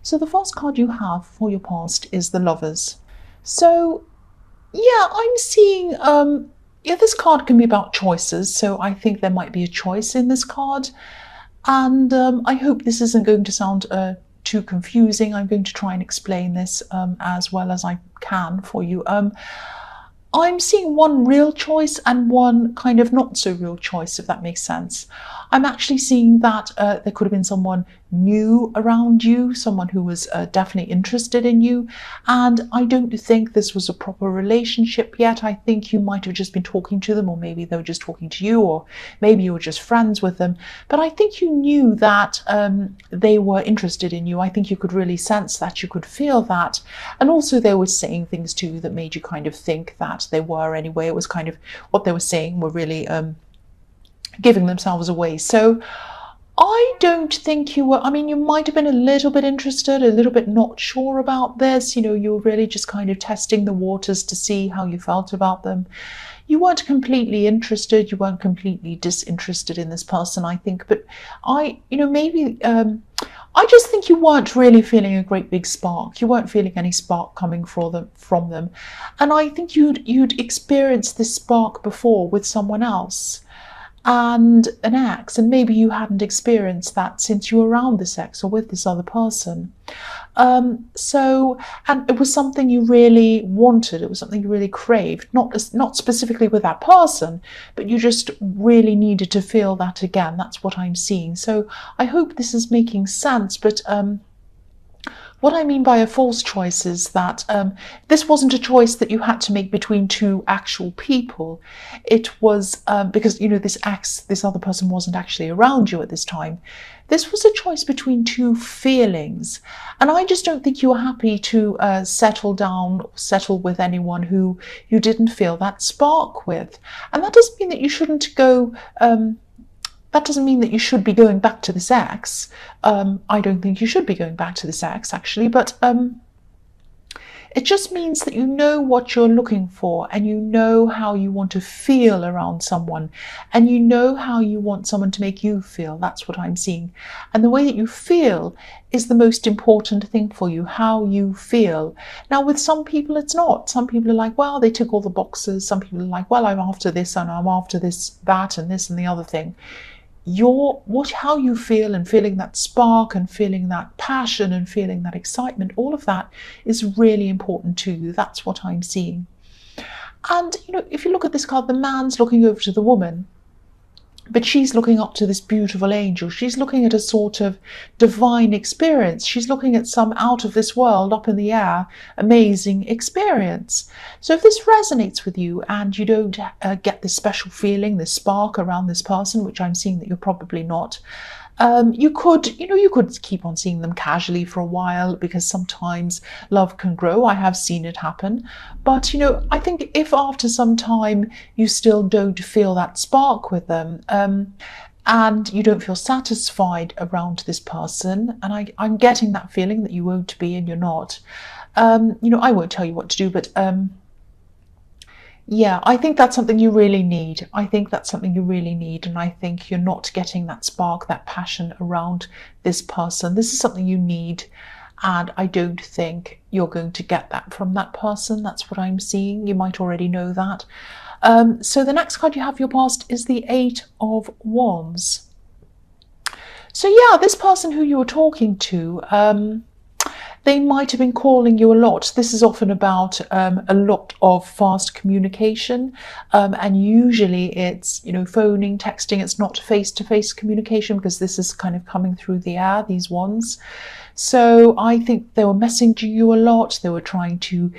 So the first card you have for your past is the Lovers. So yeah, I'm seeing, yeah, this card can be about choices. So I think there might be a choice in this card. And I hope this isn't going to sound too confusing. I'm going to try and explain this as well as I can for you. I'm seeing one real choice and one kind of not so real choice, if that makes sense. I'm actually seeing that there could have been someone new around you, someone who was definitely interested in you. And I don't think this was a proper relationship yet. I think you might have just been talking to them, or maybe they were just talking to you, or maybe you were just friends with them. But I think you knew that they were interested in you. I think you could really sense that, you could feel that. And also they were saying things to you that made you kind of think that they were anyway. It was kind of what they were saying were really giving themselves away. So I don't think you were, I mean, you might have been a little bit interested, a little bit not sure about this. You were really just kind of testing the waters to see how you felt about them. You weren't completely interested, you weren't completely disinterested in this person, I think, but maybe I just think you weren't really feeling a great big spark. You weren't feeling any spark coming from them. And I think you'd experienced this spark before with someone else and an ex, and maybe you hadn't experienced that since you were around this ex or with this other person. And it was something you really wanted, it was something you really craved, not specifically with that person, but you just really needed to feel that again. That's what I'm seeing. So I hope this is making sense, but what I mean by a false choice is that this wasn't a choice that you had to make between two actual people. It was because, this other person wasn't actually around you at this time. This was a choice between two feelings. And I just don't think you were happy to settle with anyone who you didn't feel that spark with. And that doesn't mean that you shouldn't go... That doesn't mean that you should be going back to this ex. I don't think you should be going back to this ex, actually, but it just means that you know what you're looking for, and you know how you want to feel around someone, and you know how you want someone to make you feel. That's what I'm seeing. And the way that you feel is the most important thing for you, how you feel. Now, with some people, it's not. Some people are like, well, they tick all the boxes. Some people are like, well, I'm after this, and I'm after this, that, and this, and the other thing. How you feel, and feeling that spark, and feeling that passion, and feeling that excitement, all of that is really important to you. That's what I'm seeing. And if you look at this card, the man's looking over to the woman, but she's looking up to this beautiful angel. She's looking at a sort of divine experience. She's looking at some out of this world, up in the air, amazing experience. So if this resonates with you and you don't get this special feeling, this spark around this person, which I'm seeing that you're probably not, you could keep on seeing them casually for a while, because sometimes love can grow. I have seen it happen. But, I think if after some time you still don't feel that spark with them, and you don't feel satisfied around this person, and I'm getting that feeling that you won't be, and you're not, I won't tell you what to do, but yeah, I think that's something you really need. I think that's something you really need. And I think you're not getting that spark, that passion around this person. This is something you need. And I don't think you're going to get that from that person. That's what I'm seeing. You might already know that. So the next card you have for your past is the Eight of Wands. So yeah, this person who you were talking to, they might have been calling you a lot. This is often about a lot of fast communication, and usually it's phoning, texting. It's not face-to-face communication, because this is kind of coming through the air, these wands. So I think they were messaging you a lot. They were trying to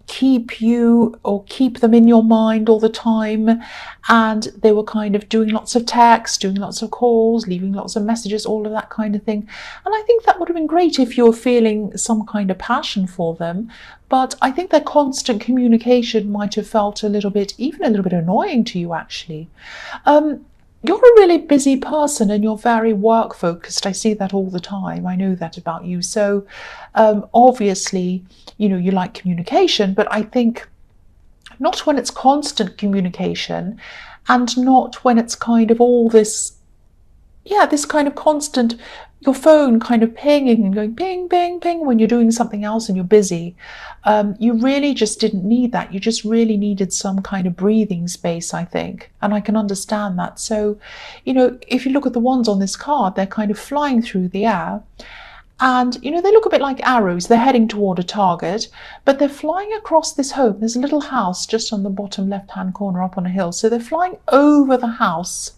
keep you, or keep them in your mind all the time, and they were kind of doing lots of texts, doing lots of calls, leaving lots of messages, all of that kind of thing. And I think that would have been great if you were feeling some kind of passion for them, but I think their constant communication might have felt even a little bit annoying to you, actually. You're a really busy person, and you're very work focused. I see that all the time. I know that about you. So obviously, you like communication, but I think not when it's constant communication, and not when it's kind of all this yeah, this kind of constant, your phone kind of pinging and going ping, ping, ping when you're doing something else and you're busy. You really just didn't need that. You just really needed some kind of breathing space, I think. And I can understand that. So, if you look at the ones on this card, they're kind of flying through the air. And, they look a bit like arrows. They're heading toward a target, but they're flying across this home. There's a little house just on the bottom left-hand corner up on a hill. So they're flying over the house.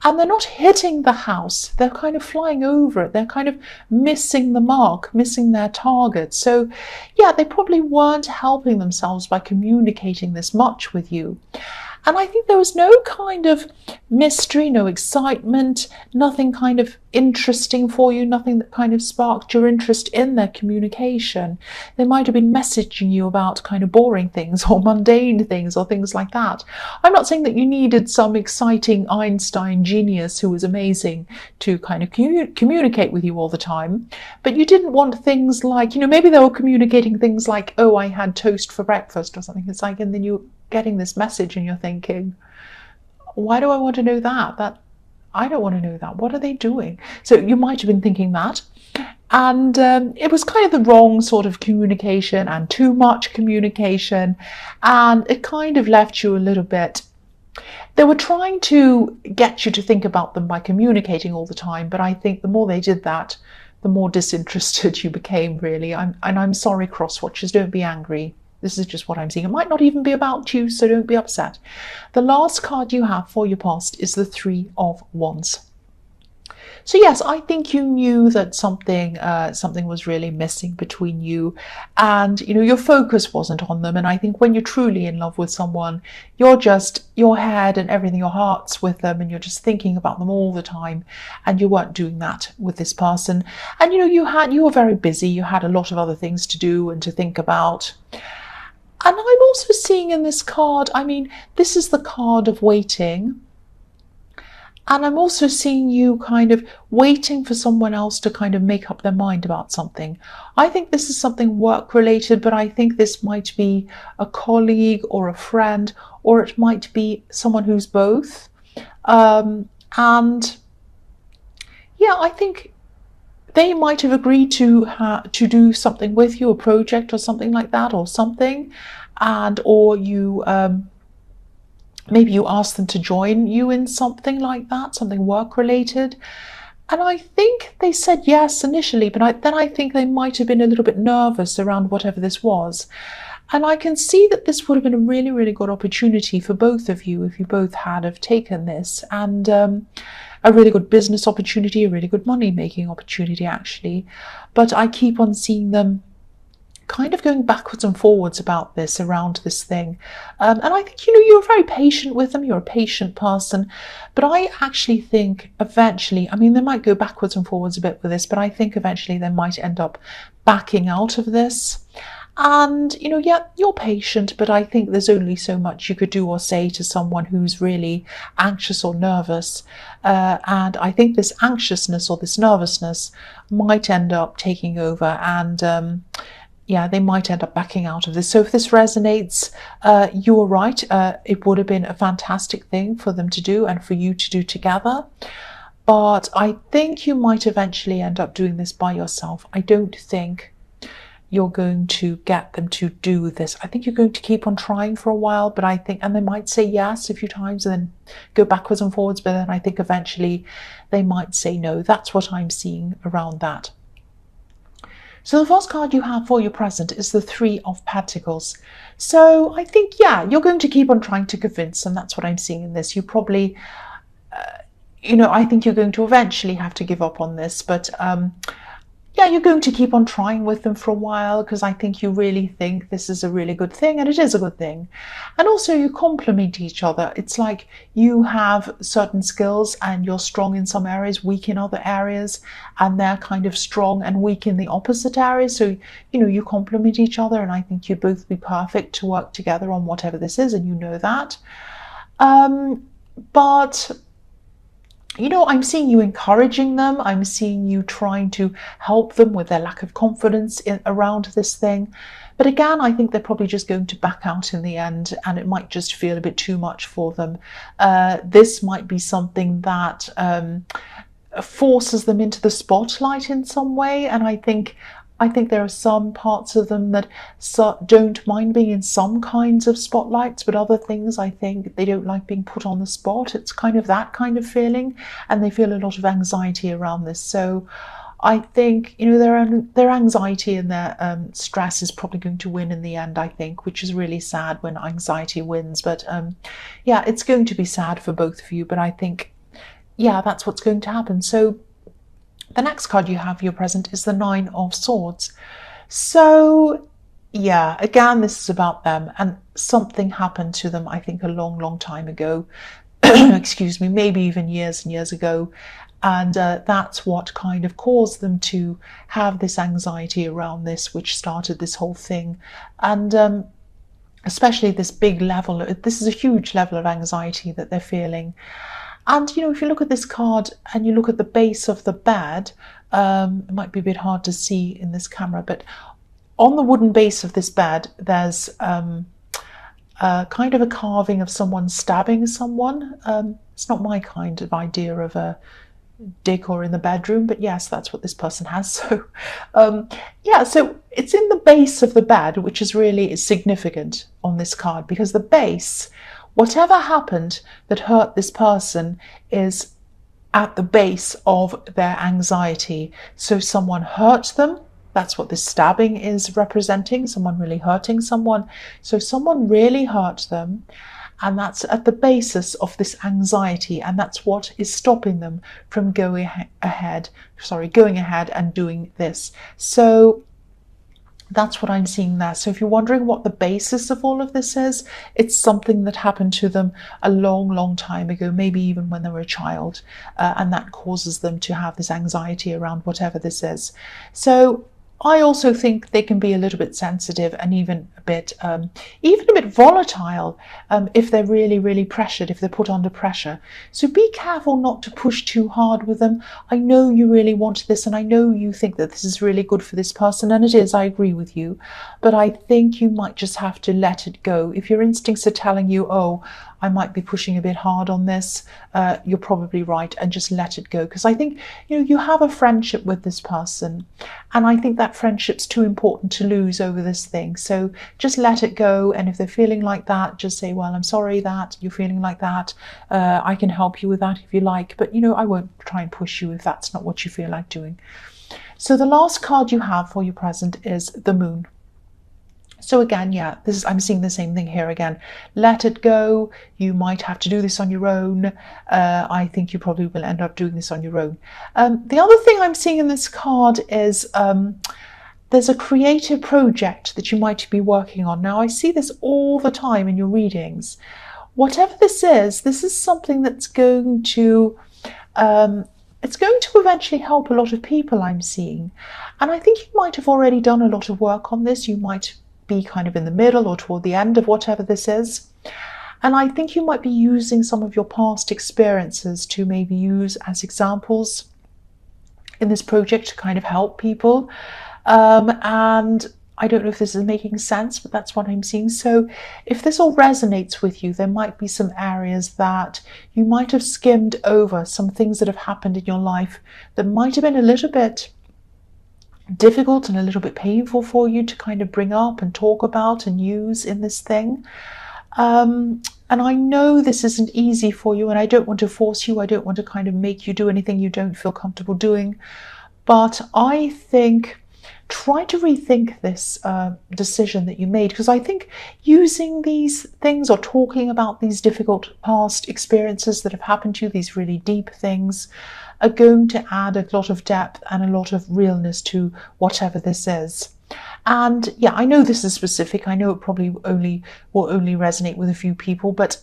And they're not hitting the house. They're kind of flying over it. They're kind of missing the mark, missing their target. So, yeah, they probably weren't helping themselves by communicating this much with you. And I think there was no kind of mystery, no excitement, nothing kind of interesting for you, nothing that kind of sparked your interest in their communication. They might have been messaging you about kind of boring things or mundane things or things like that. I'm not saying that you needed some exciting Einstein genius who was amazing to kind of communicate with you all the time, but you didn't want things like, maybe they were communicating things like, oh, I had toast for breakfast or something. It's like, and then you getting this message and you're thinking, why do I want to know that? I don't want to know that. What are they doing? So you might have been thinking that. And it was kind of the wrong sort of communication and too much communication. And it kind of left you a little bit. They were trying to get you to think about them by communicating all the time. But I think the more they did that, the more disinterested you became, really. I'm sorry, cross-watchers, don't be angry. This is just what I'm seeing. It might not even be about you, so don't be upset. The last card you have for your past is the Three of Wands. So yes, I think you knew that something was really missing between you, and your focus wasn't on them. And I think when you're truly in love with someone, you're just, your head and everything, your heart's with them, and you're just thinking about them all the time. And you weren't doing that with this person. And you were very busy. You had a lot of other things to do and to think about. And I'm also seeing in this card, this is the card of waiting. And I'm also seeing you kind of waiting for someone else to kind of make up their mind about something. I think this is something work related, but I think this might be a colleague or a friend, or it might be someone who's both. And yeah, I think they might have agreed to do something with you, a project or something like that, or something, or you maybe you asked them to join you in something like that, something work related. And I think they said yes initially, but then I think they might have been a little bit nervous around whatever this was. And I can see that this would have been a really, really good opportunity for both of you if you both had have taken this, and a really good business opportunity, a really good money-making opportunity, actually. But I keep on seeing them kind of going backwards and forwards about this, around this thing. And I think, you're very patient with them. You're a patient person. But I actually think eventually, they might go backwards and forwards a bit with this, but I think eventually they might end up backing out of this. And, yeah, you're patient, but I think there's only so much you could do or say to someone who's really anxious or nervous. And I think this anxiousness or this nervousness might end up taking over, and yeah, they might end up backing out of this. So if this resonates, you were right. It would have been a fantastic thing for them to do and for you to do together. But I think you might eventually end up doing this by yourself. I don't think you're going to get them to do this. I think you're going to keep on trying for a while, but I think, and they might say yes a few times and then go backwards and forwards, but then I think eventually they might say no. That's what I'm seeing around that. So the first card you have for your present is the Three of Pentacles. So I think, yeah, you're going to keep on trying to convince them. That's what I'm seeing in this. You probably, I think you're going to eventually have to give up on this, but yeah, you're going to keep on trying with them for a while, because I think you really think this is a really good thing, and it is a good thing. And also you complement each other. It's like you have certain skills and you're strong in some areas, weak in other areas, and they're kind of strong and weak in the opposite areas. So, you complement each other, and I think you'd both be perfect to work together on whatever this is, and you know that. But I'm seeing you encouraging them. I'm seeing you trying to help them with their lack of confidence around this thing. But again, I think they're probably just going to back out in the end, and it might just feel a bit too much for them. This might be something that forces them into the spotlight in some way, and I think there are some parts of them that don't mind being in some kinds of spotlights, but other things I think they don't like being put on the spot. It's kind of that kind of feeling, and they feel a lot of anxiety around this. So I think their anxiety and their stress is probably going to win in the end, I think, which is really sad when anxiety wins. But yeah, it's going to be sad for both of you, but I think, yeah, that's what's going to happen. So the next card you have for your present is the Nine of Swords. So yeah, again, this is about them, and something happened to them, I think, a long, long time ago. Excuse me, maybe even years and years ago. And that's what kind of caused them to have this anxiety around this, which started this whole thing. And especially this big level, this is a huge level of anxiety that they're feeling. And, if you look at this card and you look at the base of the bed, it might be a bit hard to see in this camera, but on the wooden base of this bed, there's kind of a carving of someone stabbing someone. It's not my kind of idea of a decor in the bedroom, but yes, that's what this person has. So yeah, so it's in the base of the bed, which is really significant on this card, because the base, whatever happened that hurt this person, is at the base of their anxiety. So someone hurt them. That's what this stabbing is representing, someone really hurting someone. So someone really hurt them, and that's at the basis of this anxiety, and that's what is stopping them from going ahead and doing this. So that's what I'm seeing there. So if you're wondering what the basis of all of this is, it's something that happened to them a long, long time ago, maybe even when they were a child, and that causes them to have this anxiety around whatever this is. So I also think they can be a little bit sensitive and even a bit volatile if they're really, really pressured, if they're put under pressure. So be careful not to push too hard with them. I know you really want this, and I know you think that this is really good for this person, and it is, I agree with you. But I think you might just have to let it go. If your instincts are telling you, oh, I might be pushing a bit hard on this, you're probably right, and just let it go. Because I think, you have a friendship with this person, and I think that friendship's too important to lose over this thing. So just let it go, and if they're feeling like that, just say, well, I'm sorry that you're feeling like that. I can help you with that if you like, but I won't try and push you if that's not what you feel like doing. So the last card you have for your present is the Moon. So again, yeah, I'm seeing the same thing here again. Let it go. You might have to do this on your own. I think you probably will end up doing this on your own. The other thing I'm seeing in this card is there's a creative project that you might be working on. Now, I see this all the time in your readings. Whatever this is something that's going to eventually help a lot of people, I'm seeing. And I think you might have already done a lot of work on this. You might be kind of in the middle or toward the end of whatever this is. And I think you might be using some of your past experiences to maybe use as examples in this project to kind of help people. And I don't know if this is making sense, but that's what I'm seeing. So if this all resonates with you, there might be some areas that you might have skimmed over, some things that have happened in your life that might have been a little bit difficult and a little bit painful for you to kind of bring up and talk about and use in this thing. And I know this isn't easy for you, and I don't want to force you. I don't want to kind of make you do anything you don't feel comfortable doing. But I think try to rethink this decision that you made, because I think using these things or talking about these difficult past experiences that have happened to you, these really deep things, are going to add a lot of depth and a lot of realness to whatever this is. And yeah, I know this is specific. I know it probably will only resonate with a few people, but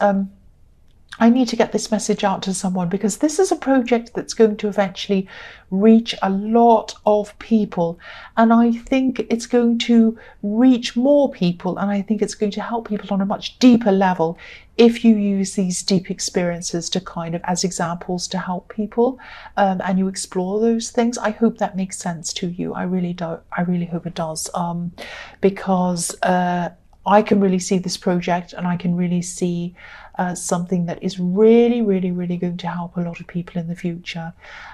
I need to get this message out to someone, because this is a project that's going to eventually reach a lot of people. And I think it's going to reach more people, and I think it's going to help people on a much deeper level if you use these deep experiences to kind of as examples to help people, and you explore those things. I hope that makes sense to you. I really do. I really hope it does, because I can really see this project, and I can really see something that is really, really, really going to help a lot of people in the future.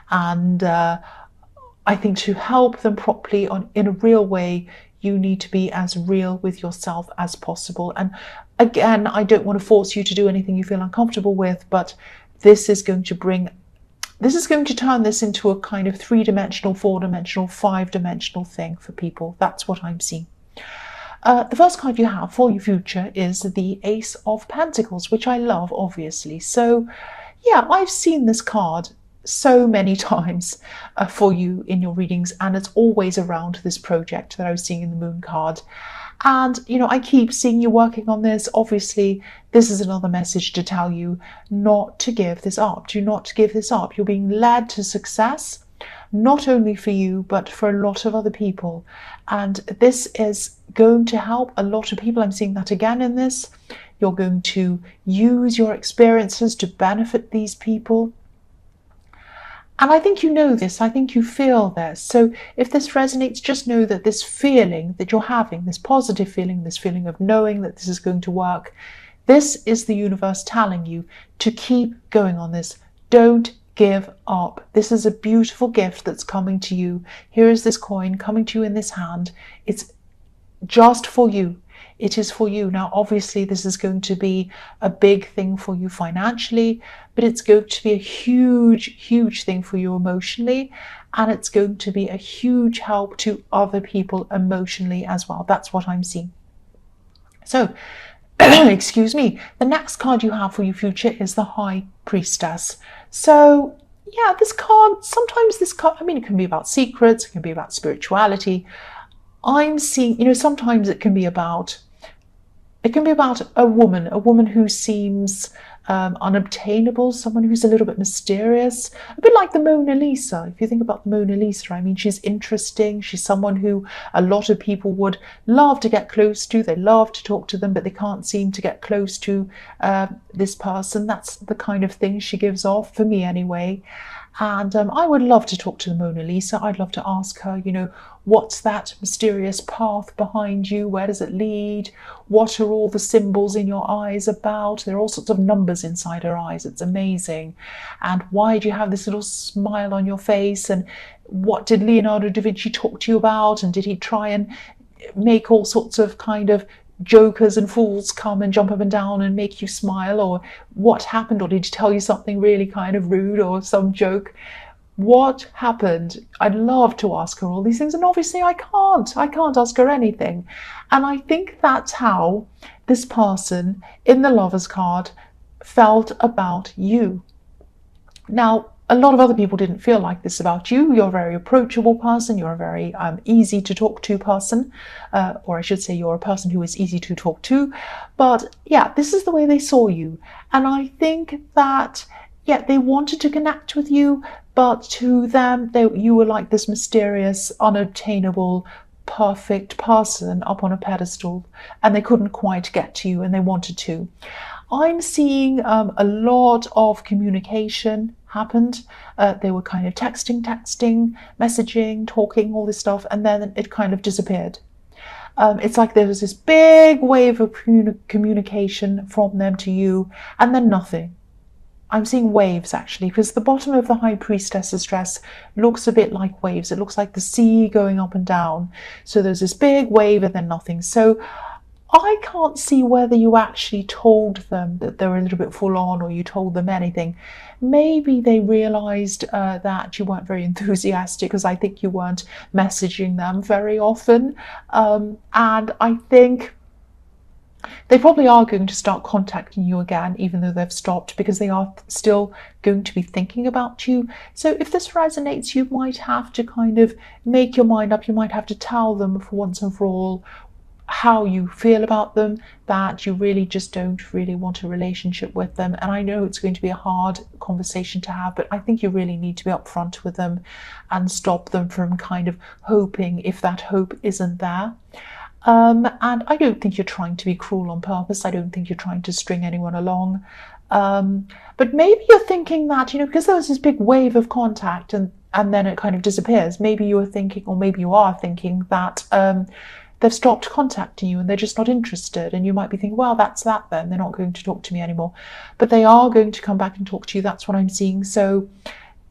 And I think to help them properly in a real way, you need to be as real with yourself as possible. And again, I don't want to force you to do anything you feel uncomfortable with, but this is going to turn this into a kind of 3-dimensional, 4-dimensional, 5-dimensional thing for people. That's what I'm seeing. The first card you have for your future is the Ace of Pentacles, which I love, obviously. So yeah, I've seen this card so many times for you in your readings, and it's always around this project that I was seeing in the Moon card. And I keep seeing you working on this. Obviously, this is another message to tell you not to give this up. Do not give this up. You're being led to success, not only for you, but for a lot of other people. And this is going to help a lot of people. I'm seeing that again in this. You're going to use your experiences to benefit these people. And I think you know this, I think you feel this. So if this resonates, just know that this feeling that you're having, this positive feeling, this feeling of knowing that this is going to work, this is the universe telling you to keep going on this. Don't give up. This is a beautiful gift that's coming to you. Here is this coin coming to you in this hand. It's just for you. It is for you. Now, obviously, this is going to be a big thing for you financially, but it's going to be a huge, huge thing for you emotionally. And it's going to be a huge help to other people emotionally as well. That's what I'm seeing. So, excuse me, the next card you have for your future is the High Priestess. So, yeah, sometimes this card, it can be about secrets, it can be about spirituality. I'm seeing, sometimes it can be about a woman who seems unobtainable, someone who's a little bit mysterious, a bit like the Mona Lisa. If you think about the Mona Lisa, she's interesting. She's someone who a lot of people would love to get close to. They love to talk to them, but they can't seem to get close to this person. That's the kind of thing she gives off, for me anyway. And I would love to talk to the Mona Lisa. I'd love to ask her, what's that mysterious path behind you? Where does it lead? What are all the symbols in your eyes about? There are all sorts of numbers inside her eyes. It's amazing. And why do you have this little smile on your face? And what did Leonardo da Vinci talk to you about? And did he try and make all sorts of kind of jokers and fools come and jump up and down and make you smile? Or what happened? Or did he tell you something really kind of rude or some joke? What happened? I'd love to ask her all these things, and obviously I can't ask her anything. And I think that's how this person in the Lovers card felt about you. Now, a lot of other people didn't feel like this about you. You're a very approachable person. You're a very easy to talk to person, or I should say you're a person who is easy to talk to. But yeah, this is the way they saw you. And I think that, yeah, they wanted to connect with you, but to them, you were like this mysterious, unobtainable, perfect person up on a pedestal, and they couldn't quite get to you, and they wanted to. I'm seeing a lot of communication happened. They were kind of texting, messaging, talking, all this stuff, and then it kind of disappeared. It's like there was this big wave of communication from them to you, and then nothing. I'm seeing waves, actually, because the bottom of the High Priestess's dress looks a bit like waves. It looks like the sea going up and down. So there's this big wave and then nothing. So I can't see whether you actually told them that they were a little bit full on, or you told them anything. Maybe they realized that you weren't very enthusiastic, because I think you weren't messaging them very often. And I think they probably are going to start contacting you again, even though they've stopped, because they are still going to be thinking about you. So if this resonates, you might have to kind of make your mind up. You might have to tell them for once and for all how you feel about them, that you really just don't really want a relationship with them. And I know it's going to be a hard conversation to have, but I think you really need to be upfront with them and stop them from kind of hoping if that hope isn't there. And I don't think you're trying to be cruel on purpose. I don't think you're trying to string anyone along. But maybe you're thinking that, because there was this big wave of contact and then it kind of disappears. Maybe you were thinking, or maybe you are thinking that they've stopped contacting you and they're just not interested. And you might be thinking, well, that's that then. They're not going to talk to me anymore. But they are going to come back and talk to you. That's what I'm seeing. So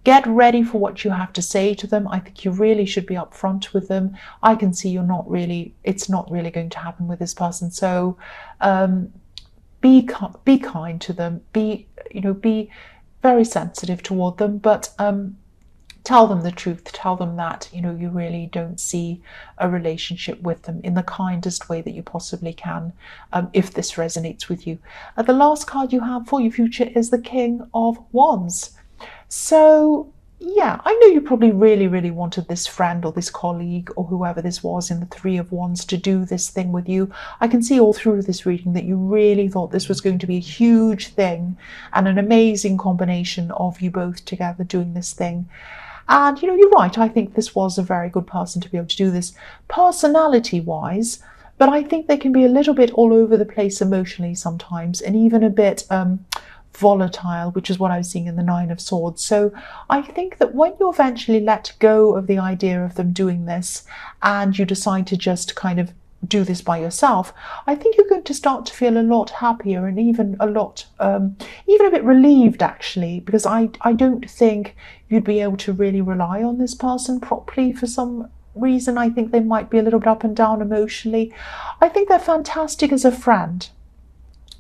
get ready for what you have to say to them. I think you really should be upfront with them. I can see it's not really going to happen with this person. So be kind to them. Be very sensitive toward them, but tell them the truth. Tell them that you really don't see a relationship with them in the kindest way that you possibly can, if this resonates with you. The last card you have for your future is the King of Wands. So yeah, I know you probably really, really wanted this friend or this colleague or whoever this was in the Three of Wands to do this thing with you. I can see all through this reading that you really thought this was going to be a huge thing and an amazing combination of you both together doing this thing. And you're right, I think this was a very good person to be able to do this personality-wise, but I think they can be a little bit all over the place emotionally sometimes, and even a bit volatile, which is what I was seeing in the Nine of Swords. So I think that when you eventually let go of the idea of them doing this and you decide to just kind of do this by yourself, I think you're going to start to feel a lot happier and even a lot, even a bit relieved actually, because I don't think you'd be able to really rely on this person properly for some reason. I think they might be a little bit up and down emotionally. I think they're fantastic as a friend.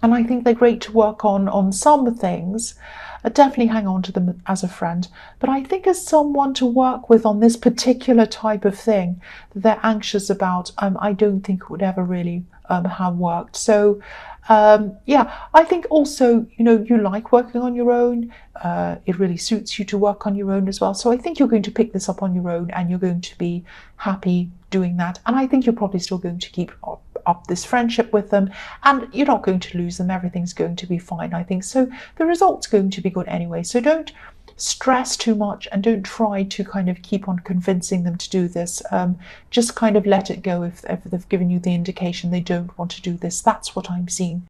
And I think they're great to work on some things. Definitely hang on to them as a friend. But I think as someone to work with on this particular type of thing that they're anxious about, I don't think it would ever really have worked. So yeah, I think also, you like working on your own. It really suits you to work on your own as well. So I think you're going to pick this up on your own and you're going to be happy doing that. And I think you're probably still going to keep up this friendship with them, and you're not going to lose them. Everything's going to be fine, I think. So the result's going to be good anyway. So don't stress too much and don't try to kind of keep on convincing them to do this. Just kind of let it go if they've given you the indication they don't want to do this. That's what I'm seeing.